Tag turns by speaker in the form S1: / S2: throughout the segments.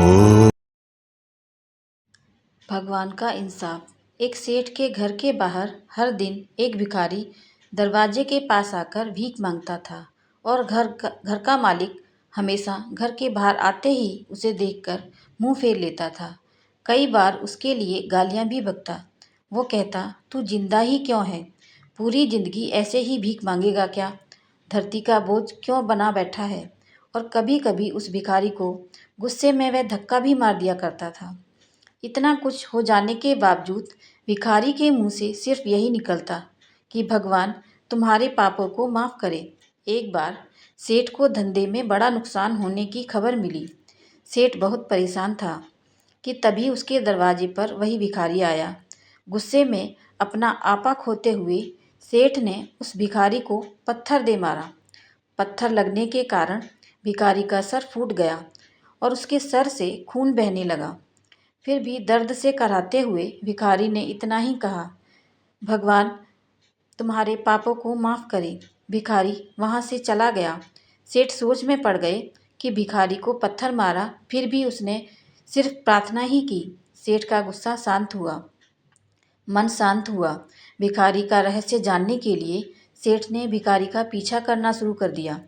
S1: ओ
S2: भगवान का इंसाफ। एक सेठ के घर के बाहर हर दिन एक भिखारी दरवाजे के पास आकर भीख मांगता था और घर का मालिक हमेशा घर के बाहर आते ही उसे देखकर मुंह फेर लेता था। कई बार उसके लिए गालियां भी बकता। वो कहता, तू जिंदा ही क्यों है? पूरी जिंदगी ऐसे ही भीख मांगेगा क्या? धरती का बोझ क्यों बना बैठा है? और कभी कभी उस भिखारी को गुस्से में वह धक्का भी मार दिया करता था। इतना कुछ हो जाने के बावजूद भिखारी के मुंह से सिर्फ यही निकलता कि भगवान तुम्हारे पापों को माफ करे। एक बार सेठ को धंधे में बड़ा नुकसान होने की खबर मिली। सेठ बहुत परेशान था कि तभी उसके दरवाजे पर वही भिखारी आया। गुस्से में अपना आपा खोते हुए सेठ ने उस भिखारी को पत्थर दे मारा। पत्थर लगने के कारण भिखारी का सर फूट गया और उसके सर से खून बहने लगा। फिर भी दर्द से कराहते हुए भिखारी ने इतना ही कहा, भगवान तुम्हारे पापों को माफ़ करे। भिखारी वहाँ से चला गया। सेठ सोच में पड़ गए कि भिखारी को पत्थर मारा, फिर भी उसने सिर्फ प्रार्थना ही की। सेठ का गुस्सा शांत हुआ, मन शांत हुआ। भिखारी का रहस्य जानने के लिए सेठ ने भिखारी का पीछा करना शुरू कर दिया।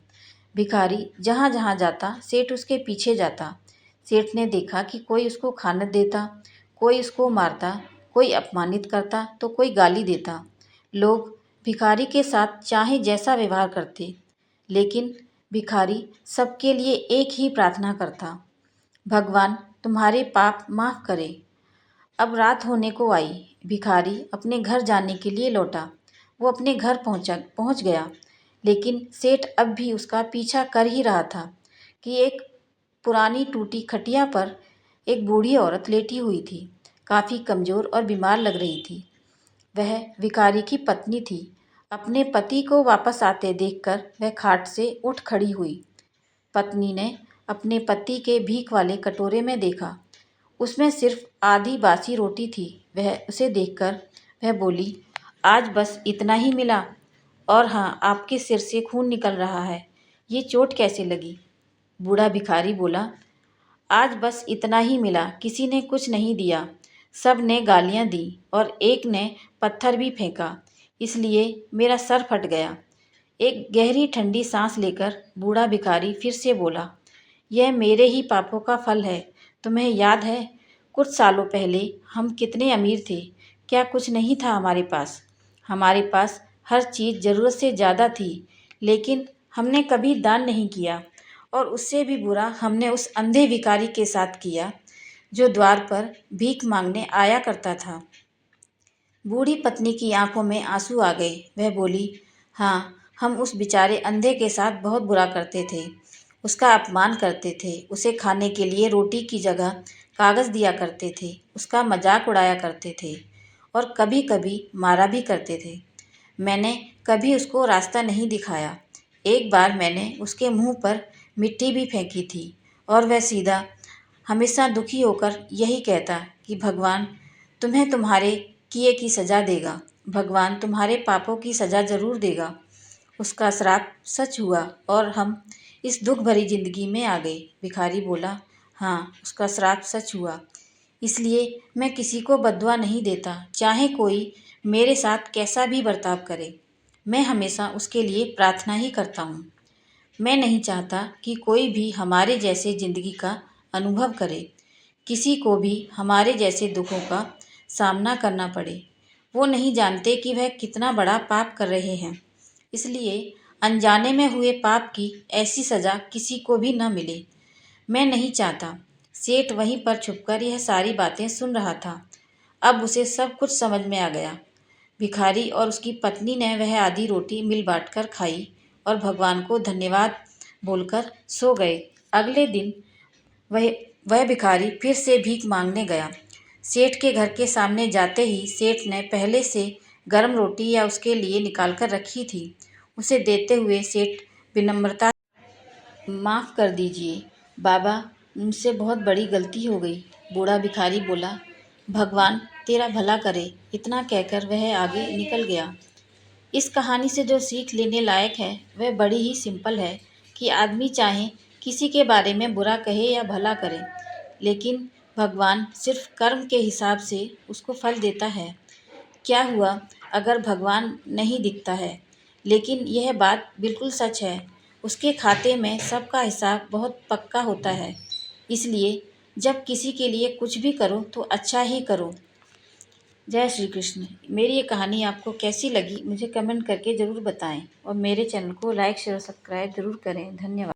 S2: भिखारी जहाँ जहाँ जाता सेठ उसके पीछे जाता। सेठ ने देखा कि कोई उसको खाना देता, कोई उसको मारता, कोई अपमानित करता तो कोई गाली देता। लोग भिखारी के साथ चाहे जैसा व्यवहार करते, लेकिन भिखारी सबके लिए एक ही प्रार्थना करता, भगवान तुम्हारे पाप माफ़ करे। अब रात होने को आई। भिखारी अपने घर जाने के लिए लौटा। वो अपने घर पहुंच गया, लेकिन सेठ अब भी उसका पीछा कर ही रहा था कि एक पुरानी टूटी खटिया पर एक बूढ़ी औरत लेटी हुई थी। काफ़ी कमज़ोर और बीमार लग रही थी। वह भिखारी की पत्नी थी। अपने पति को वापस आते देखकर वह खाट से उठ खड़ी हुई। पत्नी ने अपने पति के भीख वाले कटोरे में देखा। उसमें सिर्फ आधी बासी रोटी थी। वह उसे देखकर वह बोली, आज बस इतना ही मिला? और हाँ, आपके सिर से खून निकल रहा है। ये चोट कैसे लगी? बूढ़ा भिखारी बोला, आज बस इतना ही मिला, किसी ने कुछ नहीं दिया। सब ने गालियाँ दी और एक ने पत्थर भी फेंका, इसलिए मेरा सर फट गया। एक गहरी ठंडी सांस लेकर बूढ़ा भिखारी फिर से बोला, यह मेरे ही पापों का फल है। तुम्हें याद है कुछ सालों पहले हम कितने अमीर थे? क्या कुछ नहीं था हमारे पास? हमारे पास हर चीज़ ज़रूरत से ज़्यादा थी, लेकिन हमने कभी दान नहीं किया। और उससे भी बुरा हमने उस अंधे भिखारी के साथ किया जो द्वार पर भीख मांगने आया करता था। बूढ़ी पत्नी की आंखों में आंसू आ गए। वह बोली, हाँ, हम उस बेचारे अंधे के साथ बहुत बुरा करते थे। उसका अपमान करते थे, उसे खाने के लिए रोटी की जगह कागज़ दिया करते थे, उसका मजाक उड़ाया करते थे और कभी कभी मारा भी करते थे। मैंने कभी उसको रास्ता नहीं दिखाया। एक बार मैंने उसके मुंह पर मिट्टी भी फेंकी थी और वह सीधा हमेशा दुखी होकर यही कहता कि भगवान तुम्हें तुम्हारे किए की सज़ा देगा। भगवान तुम्हारे पापों की सज़ा ज़रूर देगा। उसका श्राप सच हुआ और हम इस दुख भरी जिंदगी में आ गए। भिखारी बोला, हाँ, उसका श्राप सच हुआ। इसलिए मैं किसी को बद्दुआ नहीं देता, चाहे कोई मेरे साथ कैसा भी बर्ताव करे। मैं हमेशा उसके लिए प्रार्थना ही करता हूँ। मैं नहीं चाहता कि कोई भी हमारे जैसे ज़िंदगी का अनुभव करे, किसी को भी हमारे जैसे दुखों का सामना करना पड़े। वो नहीं जानते कि वह कितना बड़ा पाप कर रहे हैं, इसलिए अनजाने में हुए पाप की ऐसी सज़ा किसी को भी न मिले। मैं नहीं चाहता। सेठ वहीं पर छुपकर यह सारी बातें सुन रहा था। अब उसे सब कुछ समझ में आ गया। भिखारी और उसकी पत्नी ने वह आधी रोटी मिल बांट कर खाई और भगवान को धन्यवाद बोलकर सो गए। अगले दिन वह वह भिखारी फिर से भीख मांगने गया। सेठ के घर के सामने जाते ही सेठ ने पहले से गर्म रोटी या उसके लिए निकाल कर रखी थी। उसे देते हुए सेठ विनम्रता, माफ़ कर दीजिए बाबा, मुझसे बहुत बड़ी गलती हो गई। बूढ़ा भिखारी बोला, भगवान तेरा भला करे। इतना कहकर वह आगे निकल गया। इस कहानी से जो सीख लेने लायक है वह बड़ी ही सिंपल है कि आदमी चाहे किसी के बारे में बुरा कहे या भला करे, लेकिन भगवान सिर्फ कर्म के हिसाब से उसको फल देता है। क्या हुआ अगर भगवान नहीं दिखता है, लेकिन यह बात बिल्कुल सच है, उसके खाते में सबका हिसाब बहुत पक्का होता है। इसलिए जब किसी के लिए कुछ भी करो तो अच्छा ही करो। जय श्री कृष्ण। मेरी ये कहानी आपको कैसी लगी मुझे कमेंट करके ज़रूर बताएं और मेरे चैनल को लाइक शेयर सब्सक्राइब ज़रूर करें। धन्यवाद।